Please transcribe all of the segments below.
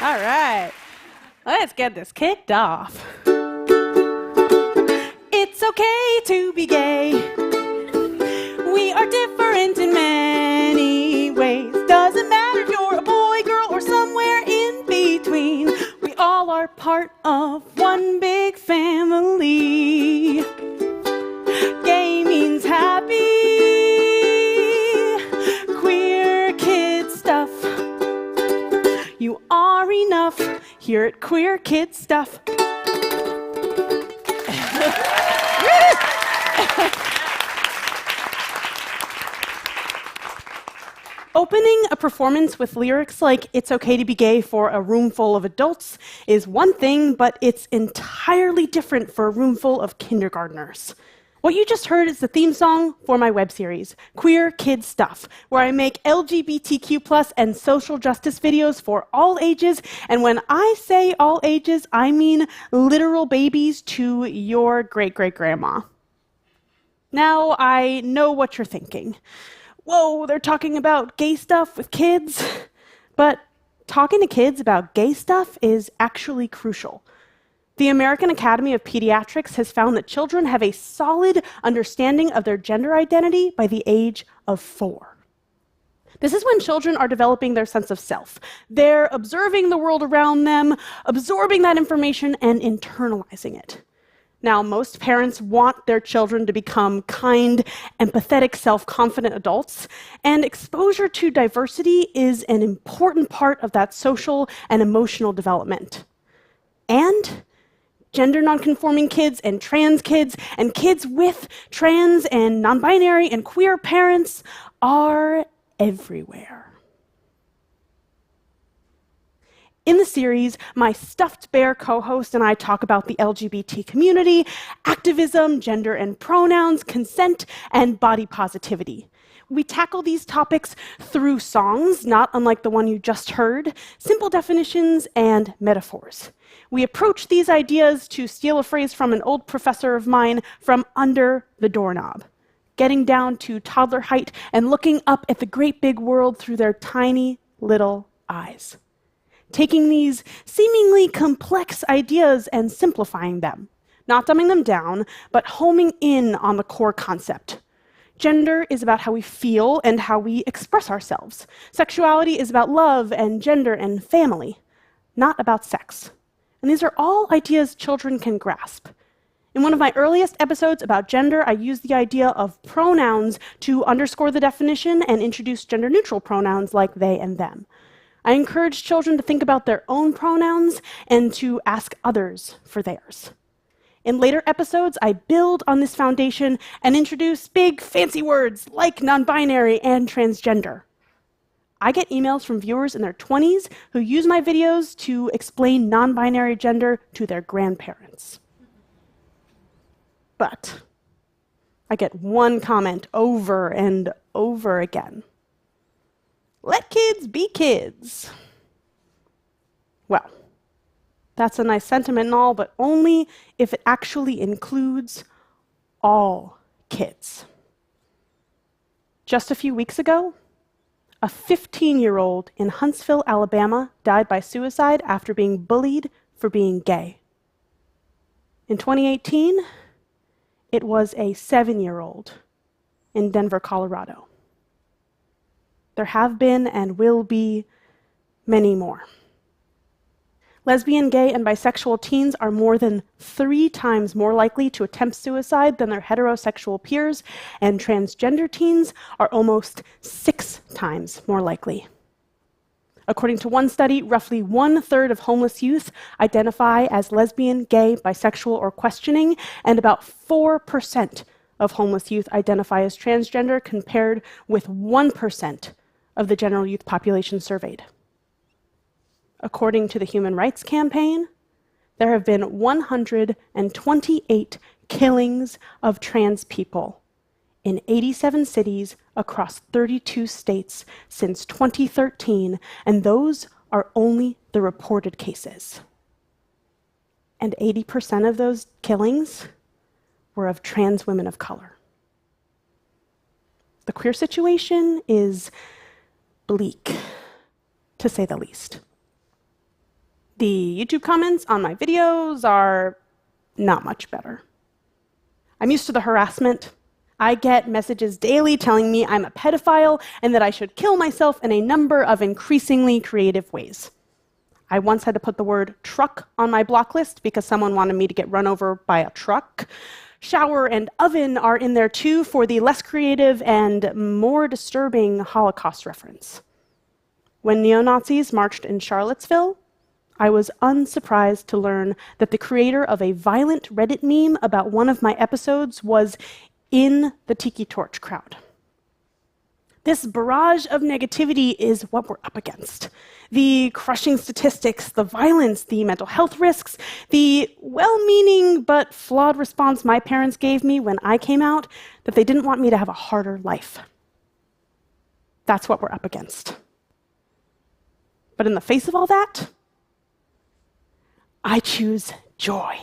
All right, let's get this kicked off. It's okay to be gay. We are different in many ways. Doesn't matter if you're a boy, girl, or somewhere in between. We all are part of one big family. Gay means happy. Queer kid stuff. You are enough here at Queer Kid Stuff. Opening a performance with lyrics like "It's okay to be gay" for a room full of adults is one thing, but it's entirely different for a room full of kindergartners. What you just heard is the theme song for my web series, Queer Kid Stuff, where I make LGBTQ+ and social justice videos for all ages. And when I say all ages, I mean literal babies to your great-great-grandma. Now, I know what you're thinking. Whoa, they're talking about gay stuff with kids? But talking to kids about gay stuff is actually crucial. The American Academy of Pediatrics has found that children have a solid understanding of their gender identity by the age of 4. This is when children are developing their sense of self. They're observing the world around them, absorbing that information, and internalizing it. Now, most parents want their children to become kind, empathetic, self-confident adults, and exposure to diversity is an important part of that social and emotional development. And gender nonconforming kids and trans kids and kids with trans and non-binary and queer parents are everywhere. In the series, my stuffed bear co-host and I talk about the LGBT community, activism, gender and pronouns, consent, and body positivity. We tackle these topics through songs, not unlike the one you just heard, simple definitions, and metaphors. We approach these ideas, to steal a phrase from an old professor of mine, from under the doorknob, getting down to toddler height and looking up at the great big world through their tiny little eyes. Taking these seemingly complex ideas and simplifying them, not dumbing them down, but homing in on the core concept. Gender is about how we feel and how we express ourselves. Sexuality is about love and gender and family, not about sex. And these are all ideas children can grasp. In one of my earliest episodes about gender, I used the idea of pronouns to underscore the definition and introduce gender-neutral pronouns like they and them. I encourage children to think about their own pronouns and to ask others for theirs. In later episodes, I build on this foundation and introduce big, fancy words like non-binary and transgender. I get emails from viewers in their 20s who use my videos to explain non-binary gender to their grandparents. But I get one comment over and over again. Let kids be kids. Well, that's a nice sentiment and all, but only if it actually includes all kids. Just a few weeks ago, a 15-year-old in Huntsville, Alabama, died by suicide after being bullied for being gay. In 2018, it was a 7-year-old in Denver, Colorado. There have been and will be many more. Lesbian, gay, and bisexual teens are more than 3 times more likely to attempt suicide than their heterosexual peers, and transgender teens are almost 6 times more likely. According to one study, roughly 1/3 of homeless youth identify as lesbian, gay, bisexual, or questioning, and about 4% of homeless youth identify as transgender, compared with 1% of the general youth population surveyed. According to the Human Rights Campaign, there have been 128 killings of trans people in 87 cities across 32 states since 2013, and those are only the reported cases. And 80% of those killings were of trans women of color. The queer situation is bleak, to say the least. The YouTube comments on my videos are not much better. I'm used to the harassment. I get messages daily telling me I'm a pedophile and that I should kill myself in a number of increasingly creative ways. I once had to put the word truck on my block list because someone wanted me to get run over by a truck. Shower and oven are in there too for the less creative and more disturbing Holocaust reference. When neo-Nazis marched in Charlottesville, I was unsurprised to learn that the creator of a violent Reddit meme about one of my episodes was in the Tiki Torch crowd. This barrage of negativity is what we're up against. The crushing statistics, the violence, the mental health risks, the well-meaning but flawed response my parents gave me when I came out that they didn't want me to have a harder life. That's what we're up against. But in the face of all that, I choose joy.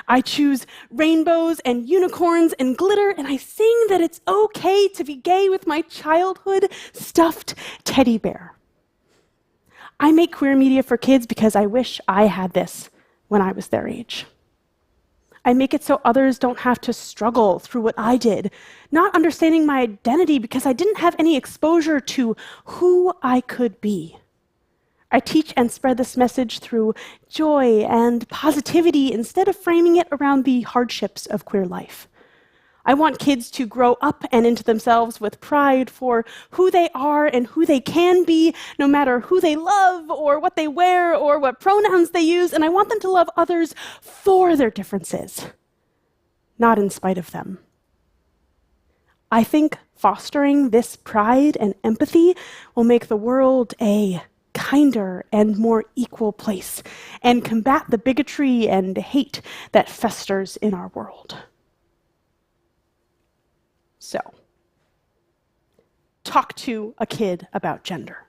I choose rainbows and unicorns and glitter, and I sing that it's okay to be gay with my childhood stuffed teddy bear. I make queer media for kids because I wish I had this when I was their age. I make it so others don't have to struggle through what I did, not understanding my identity because I didn't have any exposure to who I could be. I teach and spread this message through joy and positivity instead of framing it around the hardships of queer life. I want kids to grow up and into themselves with pride for who they are and who they can be, no matter who they love or what they wear or what pronouns they use, and I want them to love others for their differences, not in spite of them. I think fostering this pride and empathy will make the world a kinder and more equal place, and combat the bigotry and hate that festers in our world. So, talk to a kid about gender.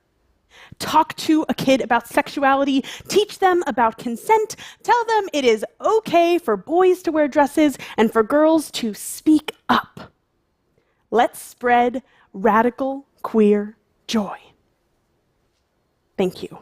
Talk to a kid about sexuality. Teach them about consent. Tell them it is okay for boys to wear dresses and for girls to speak up. Let's spread radical queer joy. Thank you.